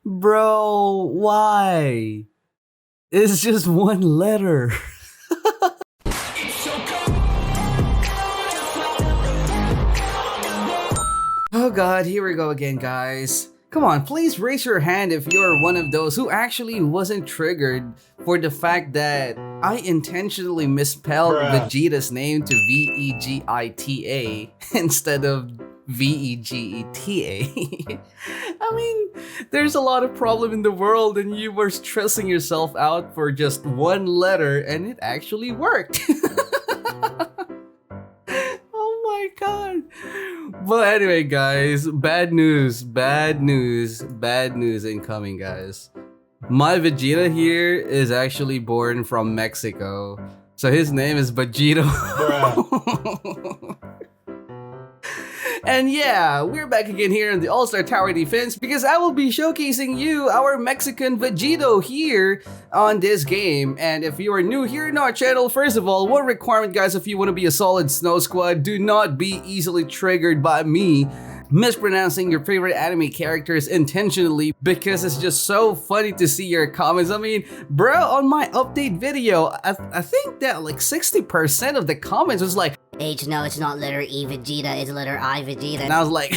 Bro, why? It's just one letter. Oh god, here we go again, guys. Come on, please raise your hand if you're one of those who actually wasn't triggered for the fact that I intentionally misspelled Vegeta's name to VEGITA instead of VEGETA. I mean, there's a lot of problem in the world and you were stressing yourself out for just one letter and it actually worked. Oh my god. But anyway, guys, bad news incoming, guys. My Vegeta here is actually born from Mexico. So his name is Vegito. And yeah, we're back again here in the All-Star Tower Defense because I will be showcasing you our Mexican Vegito here on this game. And if you are new here in our channel, first of all, one requirement, guys, if you want to be a solid Snow Squad, do not be easily triggered by me mispronouncing your favorite anime characters intentionally, because it's just so funny to see your comments. I mean, bro, on my update video, I think that like 60% of the comments was like, H, no, it's not letter E Vegeta, it's letter I Vegeta. And I was like,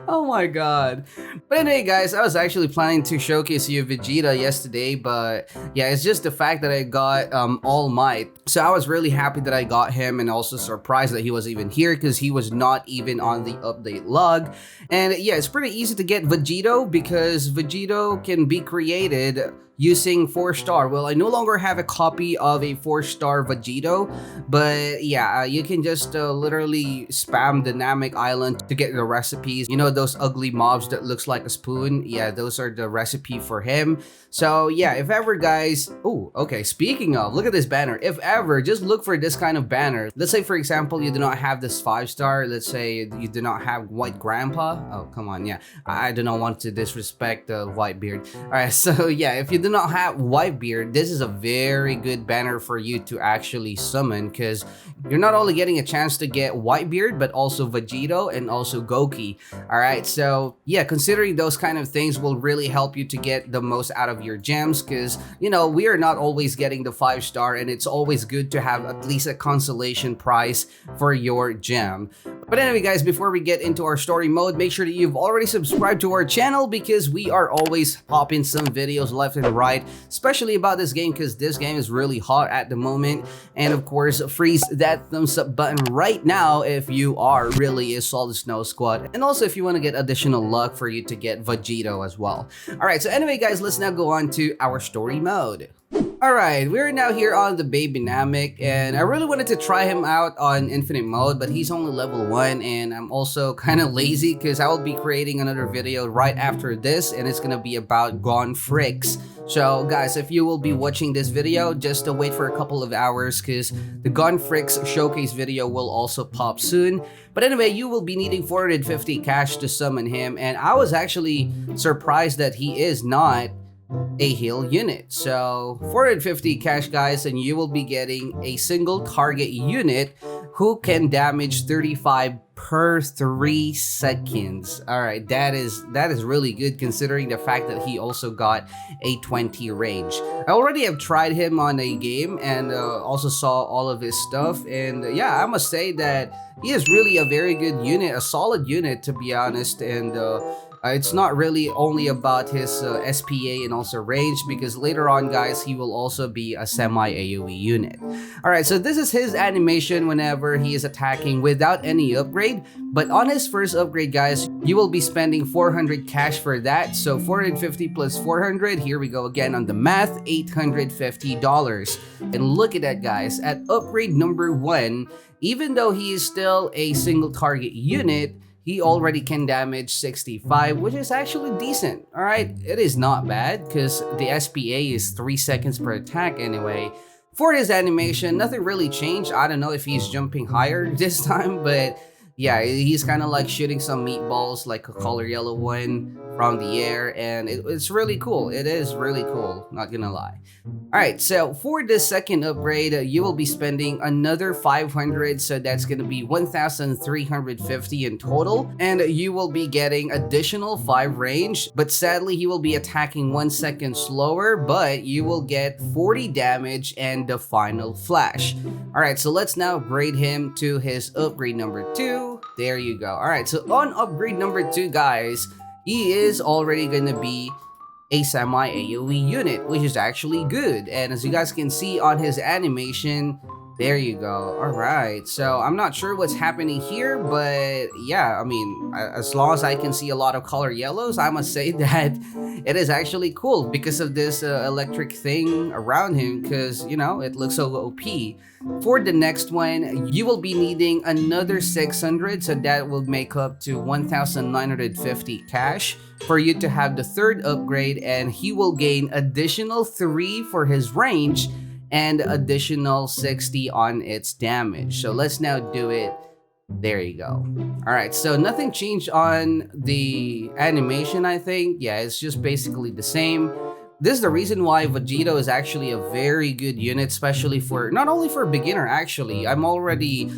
oh my god. But anyway, guys, I was actually planning to showcase you Vegeta yesterday, but yeah, it's just the fact that I got All Might. So I was really happy that I got him and also surprised that he was even here because he was not even on the update log. And yeah, it's pretty easy to get Vegito because Vegito can be created using 4-star. Well, I no longer have a copy of a 4-star Vegito, but yeah, you can just literally spam Dynamic Island to get the recipes. You know those ugly mobs that looks like a spoon? Yeah, those are the recipe for him. So yeah, if ever, guys, oh, okay, speaking of, look at this banner. If ever, just look for this kind of banner. Let's say, for example, you do not have this 5-star. Let's say you do not have White Grandpa. Oh, come on, yeah. I do not want to disrespect the Whitebeard. All right, so yeah, if you do not have Whitebeard, this is a very good banner for you to actually summon because you're not only getting a chance to get Whitebeard, but also Vegito and also Goki. All right, so yeah, considering those kind of things will really help you to get the most out of your gems because, you know, we are not always getting the 5-star and it's always good to have at least a consolation prize for your gem. But anyway, guys, before we get into our story mode, make sure that you've already subscribed to our channel because we are always popping some videos left and right, especially about this game because this game is really hot at the moment. And of course, freeze that thumbs up button right now if you are really a solid Snow Squad, and also if you want to get additional luck for you to get Vegito as well. Alright, so anyway, guys, let's now go on to our story mode. Alright, we're now here on the Baby Namek, and I really wanted to try him out on Infinite Mode, but he's only level 1, and I'm also kind of lazy because I will be creating another video right after this, and it's gonna be about Gone Fricks. So guys, if you will be watching this video, just wait for a couple of hours because the Gone Fricks showcase video will also pop soon. But anyway, you will be needing 450 cash to summon him, and I was actually surprised that he is not a heal unit. So 450 cash, guys, and you will be getting a single target unit who can damage 35 per 3 seconds. All right, that is really good considering the fact that he also got a 20 range. I already have tried him on a game and also saw all of his stuff, and yeah, I must say that he is really a very good unit, a solid unit to be honest. And it's not really only about his SPA and also range, because later on, guys, he will also be a semi-AoE unit. Alright, so this is his animation whenever he is attacking without any upgrade. But on his first upgrade, guys, you will be spending 400 cash for that. So 450 plus 400, here we go again on the math, $850. And look at that, guys, at upgrade number 1, even though he is still a single target unit, he already can damage 65, which is actually decent. Alright, it is not bad because the SPA is 3 seconds per attack anyway. For his animation, nothing really changed. I don't know if he's jumping higher this time, but yeah, he's kind of like shooting some meatballs, like a color yellow one from the air, and it's really cool. It is really cool, not gonna lie. All right, so for the second upgrade, you will be spending another 500, so that's gonna be 1,350 in total, and you will be getting additional 5 range, but sadly he will be attacking 1 second slower, but you will get 40 damage and the final flash. All right, so let's now upgrade him to his upgrade number 2. There you go. All right, so on upgrade number 2, guys, he is already gonna be a semi AoE unit, which is actually good. And as you guys can see on his animation, there you go. All right, so I'm not sure what's happening here, but yeah, I mean, as long as I can see a lot of color yellows, I must say that it is actually cool because of this electric thing around him, because, you know, it looks so OP. For the next one, you will be needing another 600, so that will make up to 1,950 cash for you to have the third upgrade, and he will gain additional 3 for his range and additional 60 on its damage. So let's now do it. There you go. All right, so nothing changed on the animation, I think. Yeah, it's just basically the same. This is the reason why VEGETA is actually a very good unit, especially for, not only for a beginner actually. I'm already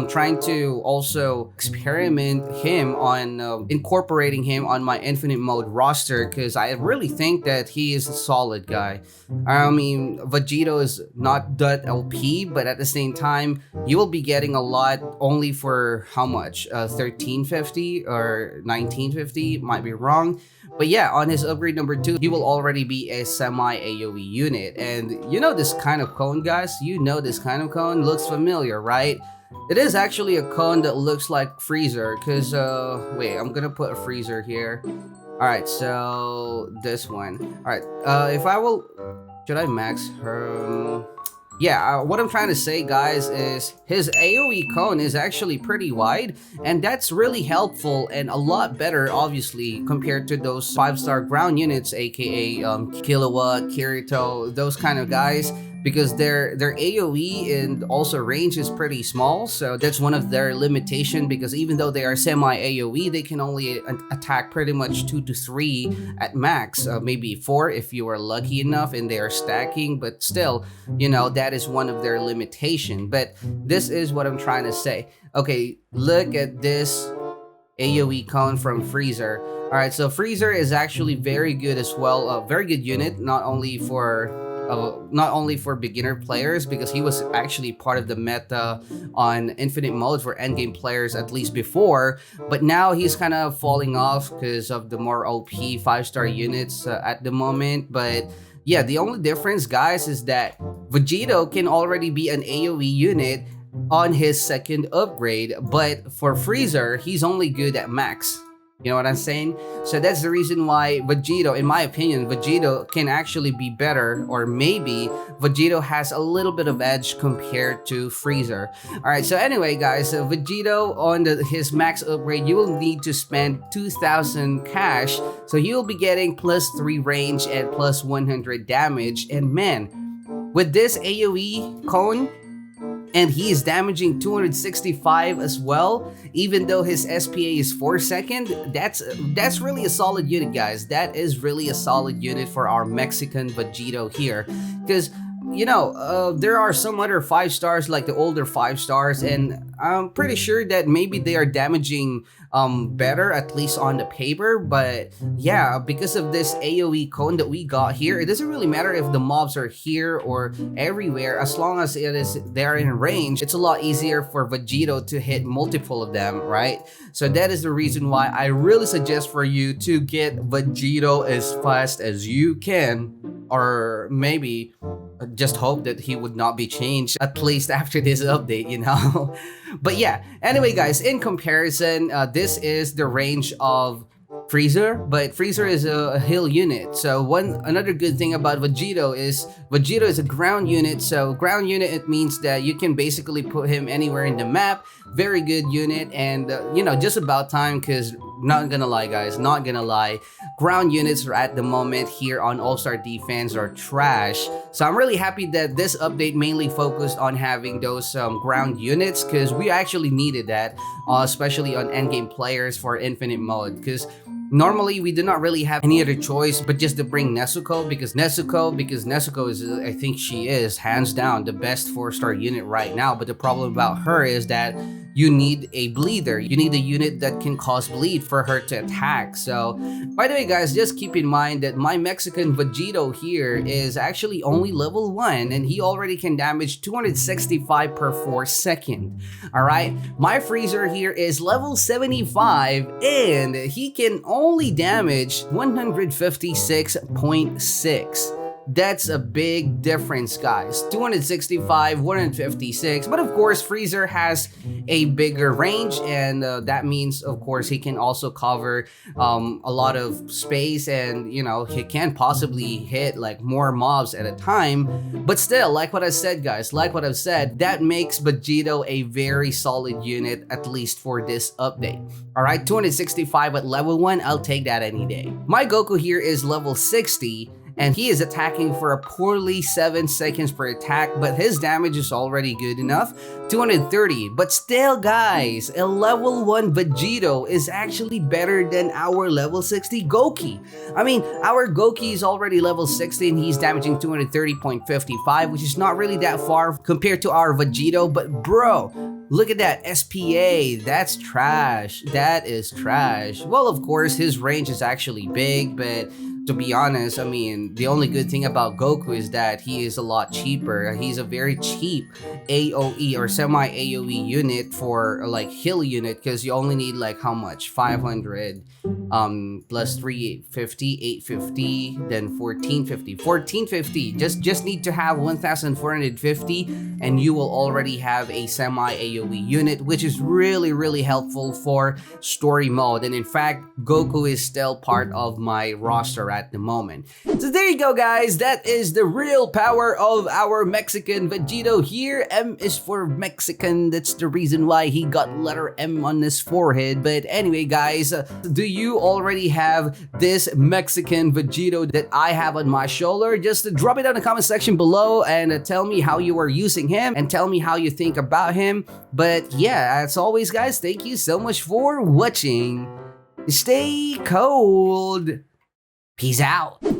trying to also experiment him on incorporating him on my infinite mode roster, because I really think that he is a solid guy. I mean, VEGETA is not that LP, but at the same time, you will be getting a lot only for how much? 1350 or 1950, might be wrong. But yeah, on his upgrade number 2, he will already be a semi AoE unit. And you know this kind of cone, guys? You know this kind of cone looks familiar, right? It is actually a cone that looks like Freezer, because wait, I'm gonna put a Freezer here. All right, so this one. All right, if I will, should I max her? Yeah, what I'm trying to say, guys, is his AoE cone is actually pretty wide, and that's really helpful and a lot better, obviously, compared to those 5-star ground units, aka Kilowatt, Kirito, those kind of guys, because their AoE and also range is pretty small. So that's one of their limitation, because even though they are semi AoE, they can only attack pretty much 2 to 3 at max, maybe 4 if you are lucky enough and they are stacking, but still, you know, that is one of their limitation. But this is what I'm trying to say. Okay, look at this AoE cone from Freezer. All right, so Freezer is actually very good as well, a very good unit, not only for beginner players, because he was actually part of the meta on infinite mode for endgame players, at least before, but now he's kind of falling off because of the more OP 5-star units at the moment. But yeah, the only difference, guys, is that VEGETA can already be an AoE unit on his second upgrade, but for Freezer, he's only good at max. You know what I'm saying? So that's the reason why VEGETA, in my opinion, VEGETA can actually be better, or maybe VEGETA has a little bit of edge compared to Freezer. All right, so anyway, guys, VEGETA on his max upgrade, you will need to spend 2,000 cash. So you'll be getting plus 3 range and plus 100 damage. And man, with this AoE cone, and he is damaging 265 as well, even though his SPA is 4 second. That's really a solid unit, guys. That is really a solid unit for our Mexican VEGETA here, because you know, there are some other 5 stars, like the older 5 stars, and I'm pretty sure that maybe they are damaging better, at least on the paper. But yeah, because of this AoE cone that we got here, it doesn't really matter if the mobs are here or everywhere, as long as they're in range. It's a lot easier for VEGETA to hit multiple of them, right? So that is the reason why I really suggest for you to get VEGETA as fast as you can, or maybe just hope that he would not be changed, at least after this update, you know. But yeah, anyway, guys, in comparison, this is the range of Freezer, but Freezer is a hill unit. So another good thing about VEGETA is a ground unit. So ground unit, it means that you can basically put him anywhere in the map. Very good unit, and you know, just about time, because not gonna lie, guys, not gonna lie. Ground units are at the moment here on All-Star Defense are trash. So I'm really happy that this update mainly focused on having those ground units, because we actually needed that, especially on endgame players for infinite mode, because normally we do not really have any other choice but just to bring Nezuko, because Nezuko is, I think she is hands down the best 4-star unit right now. But the problem about her is that you need a bleeder. You need a unit that can cause bleed for her to attack. So, by the way, guys, just keep in mind that my Mexican Vegito here is actually only level 1, and he already can damage 265 per 4 second. Alright, my Freezer here is level 75, and he can only damage 156.6. That's a big difference, guys. 265, 156. But of course, Freezer has a bigger range, and that means, of course, he can also cover a lot of space, and you know, he can possibly hit like more mobs at a time. But still, like what I said, guys, like what I've said, that makes Vegito a very solid unit, at least for this update. Alright, 265 at level 1, I'll take that any day. My Goku here is level 60, and he is attacking for a poorly 7 seconds per attack, but his damage is already good enough, 230. But still, guys, a level 1 Vegito is actually better than our level 60 Goki. I mean, our Goki is already level 60 and he's damaging 230.55, which is not really that far compared to our Vegito. But bro, look at that SPA, that's trash. That is trash. Well, of course, his range is actually big, but to be honest, I mean, the only good thing about Goku is that he is a lot cheaper. He's a very cheap AoE or semi-AoE unit for like heal unit, because you only need like how much? 500 plus 350, 850, then 1450. Just need to have 1450 and you will already have a semi-AoE unit, which is really helpful for story mode. And in fact, Goku is still part of my roster at the moment. So there you go, guys. That is the real power of our Mexican Vegito here. M is for Mexican. That's the reason why he got letter M on his forehead. But anyway, guys, do you already have this Mexican Vegito that I have on my shoulder? Just drop it down in the comment section below and tell me how you are using him and tell me how you think about him. But yeah, as always, guys, thank you so much for watching. Stay cold. Peace out.